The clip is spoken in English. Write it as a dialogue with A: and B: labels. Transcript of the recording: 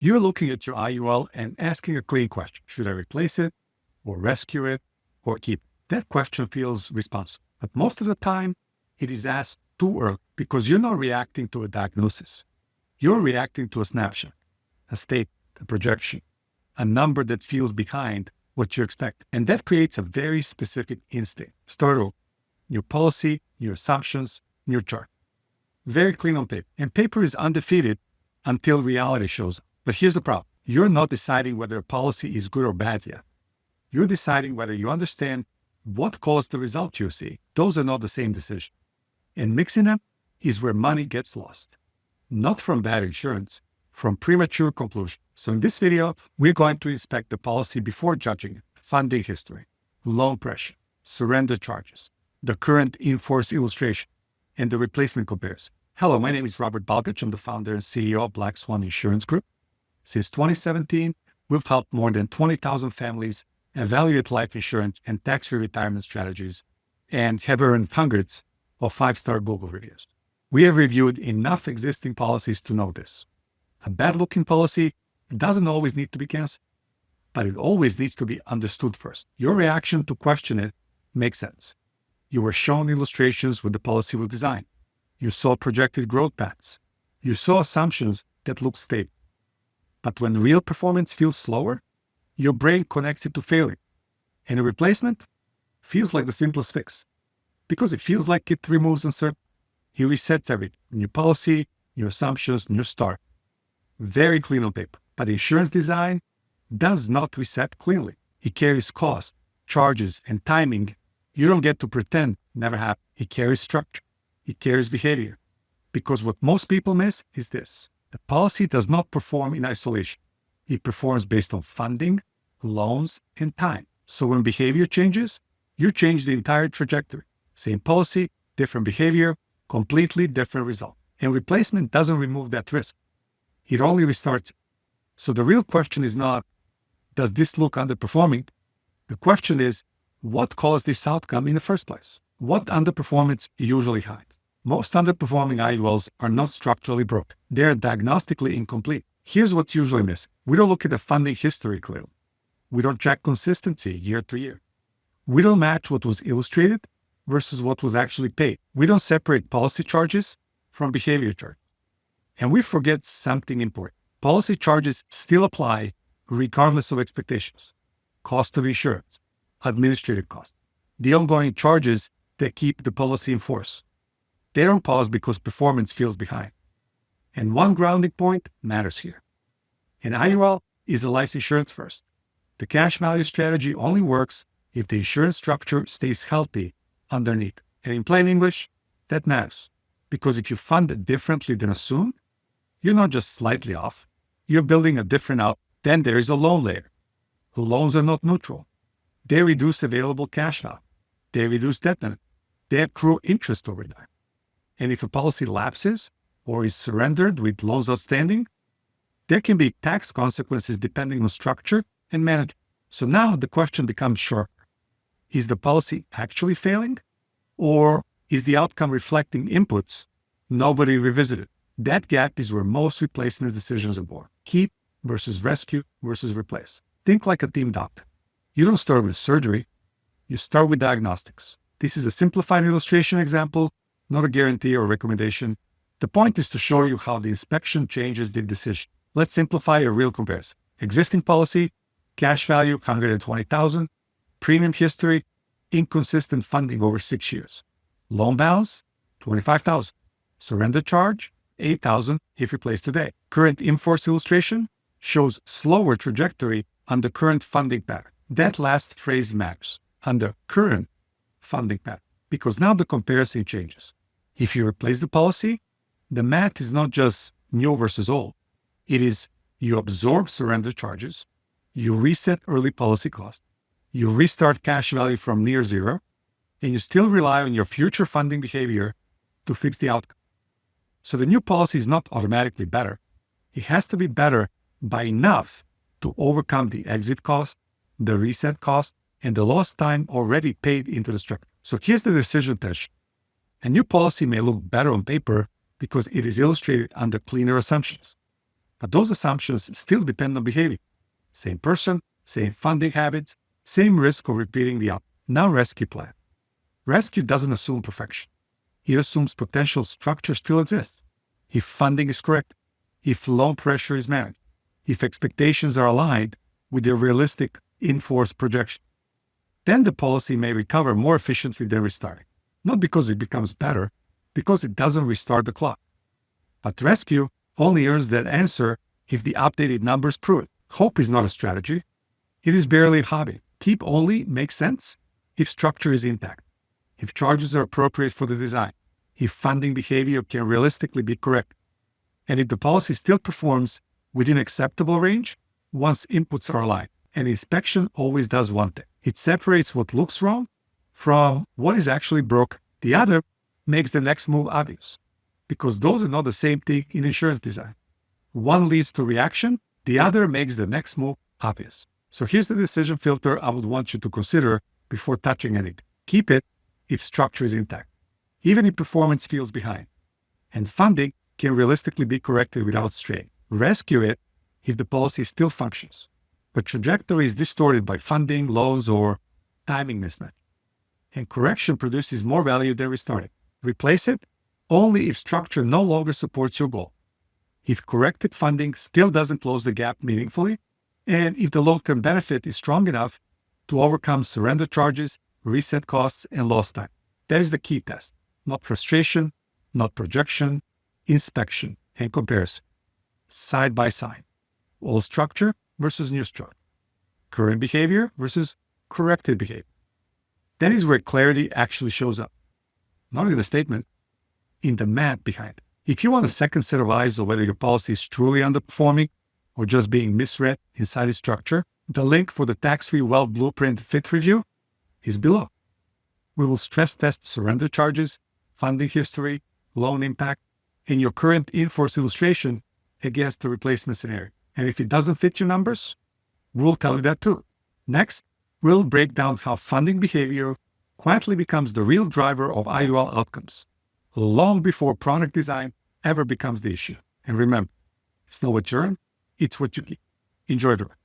A: You're looking at your IUL and asking a clean question. Should I replace it or rescue it or keep it? That question feels responsible. But most of the time, it is asked too early because you're not reacting to a diagnosis. You're reacting to a snapshot, a state, a projection, a number that feels behind what you expect. And that creates a very specific instinct. Start over. New policy, new assumptions, new chart. Very clean on paper. And paper is undefeated until reality shows up. But here's the problem. You're not deciding whether a policy is good or bad yet. You're deciding whether you understand what caused the result you see. Those are not the same decision. And mixing them is where money gets lost. Not from bad insurance, from premature conclusion. So in this video, we're going to inspect the policy before judging it. Funding history, loan pressure, surrender charges, the current in-force illustration, and the replacement comparison. Hello, my name is Robert Balgach. I'm the founder and CEO of Black Swan Insurance Group. Since 2017, we've helped more than 20,000 families evaluate life insurance and tax-free retirement strategies and have earned hundreds of five-star Google reviews. We have reviewed enough existing policies to know this. A bad-looking policy doesn't always need to be canceled, but it always needs to be understood first. Your reaction to question it makes sense. You were shown illustrations with the policy was designed. You saw projected growth paths. You saw assumptions that look stable. But when real performance feels slower, your brain connects it to failure. And a replacement feels like the simplest fix because it feels like it removes uncertainty. It resets everything. New policy, new assumptions, new start. Very clean on paper. But insurance design does not reset cleanly. It carries cost, charges, and timing. You don't get to pretend never happened. It carries structure. It carries behavior. Because what most people miss is this. The policy does not perform in isolation. It performs based on funding, loans, and time. So when behavior changes, you change the entire trajectory. Same policy, different behavior, completely different result. And replacement doesn't remove that risk. It only restarts it. So the real question is not, does this look underperforming? The question is, what caused this outcome in the first place? What underperformance usually hides? Most underperforming IULs are not structurally broken. They are diagnostically incomplete. Here's what's usually missing. We don't look at the funding history clearly. We don't check consistency year to year. We don't match what was illustrated versus what was actually paid. We don't separate policy charges from behavior charges. And we forget something important. Policy charges still apply regardless of expectations. Cost of insurance, administrative costs, the ongoing charges that keep the policy in force. They don't pause because performance feels behind. And one grounding point matters here. An IUL is a life insurance first. The cash value strategy only works if the insurance structure stays healthy underneath. And in plain English, that matters. Because if you fund it differently than assumed, you're not just slightly off, you're building a different out. Then there is a loan layer. The loans are not neutral. They reduce available cash value. They reduce debt limit. They accrue interest over time. And if a policy lapses or is surrendered with loans outstanding, there can be tax consequences depending on structure and management. So now the question becomes sharper. Is the policy actually failing? Or is the outcome reflecting inputs nobody revisited? That gap is where most replacement decisions are born. Keep versus rescue versus replace. Think like a team doctor. You don't start with surgery. You start with diagnostics. This is a simplified illustration example, not a guarantee or recommendation. The point is to show you how the inspection changes the decision. Let's simplify a real comparison. Existing policy, cash value, $120,000. Premium history, inconsistent funding over 6 years. Loan balance, $25,000. Surrender charge, $8,000 if replaced today. Current in-force illustration shows slower trajectory under current funding pattern. That last phrase matters, under current funding pattern, because now the comparison changes. If you replace the policy, the math is not just new versus old. It is you absorb surrender charges, you reset early policy cost, you restart cash value from near zero, and you still rely on your future funding behavior to fix the outcome. So the new policy is not automatically better. It has to be better by enough to overcome the exit cost, the reset cost, and the lost time already paid into the structure. So here's the decision test. A new policy may look better on paper because it is illustrated under cleaner assumptions. But those assumptions still depend on behavior. Same person, same funding habits, same risk of repeating the up. Now rescue plan. Rescue doesn't assume perfection. It assumes potential structure still exists. If funding is correct, if loan pressure is managed, if expectations are aligned with their realistic in-force projection, then the policy may recover more efficiently than restarting. Not because it becomes better, because it doesn't restart the clock. But rescue only earns that answer if the updated numbers prove it. Hope is not a strategy. It is barely a hobby. Keep only makes sense if structure is intact, if charges are appropriate for the design, if funding behavior can realistically be correct, and if the policy still performs within acceptable range once inputs are aligned. And inspection always does one thing. It separates what looks wrong from what is actually broke. The other makes the next move obvious, because those are not the same thing in insurance design. One leads to reaction, the other makes the next move obvious. So here's the decision filter I would want you to consider before touching anything. Keep it if structure is intact, even if performance feels behind, and funding can realistically be corrected without strain. Rescue it if the policy still functions, but trajectory is distorted by funding, loans, or timing mismatch, and correction produces more value than restarting. Replace it only if structure no longer supports your goal, if corrected funding still doesn't close the gap meaningfully, and if the long-term benefit is strong enough to overcome surrender charges, reset costs, and lost time. That is the key test. Not frustration, not projection, inspection, and comparison. Side by side. Old structure versus new structure. Current behavior versus corrected behavior. That is where clarity actually shows up. Not in the statement, in the math behind it. If you want a second set of eyes on whether your policy is truly underperforming or just being misread inside its structure, the link for the tax-free Wealth Blueprint Fit Review is below. We will stress test surrender charges, funding history, loan impact, and your current in-force illustration against the replacement scenario. And if it doesn't fit your numbers, we'll tell you that too. Next, we'll break down how funding behavior quietly becomes the real driver of IUL outcomes, long before product design ever becomes the issue. And remember, it's not what you earn, it's what you keep. Enjoy the ride.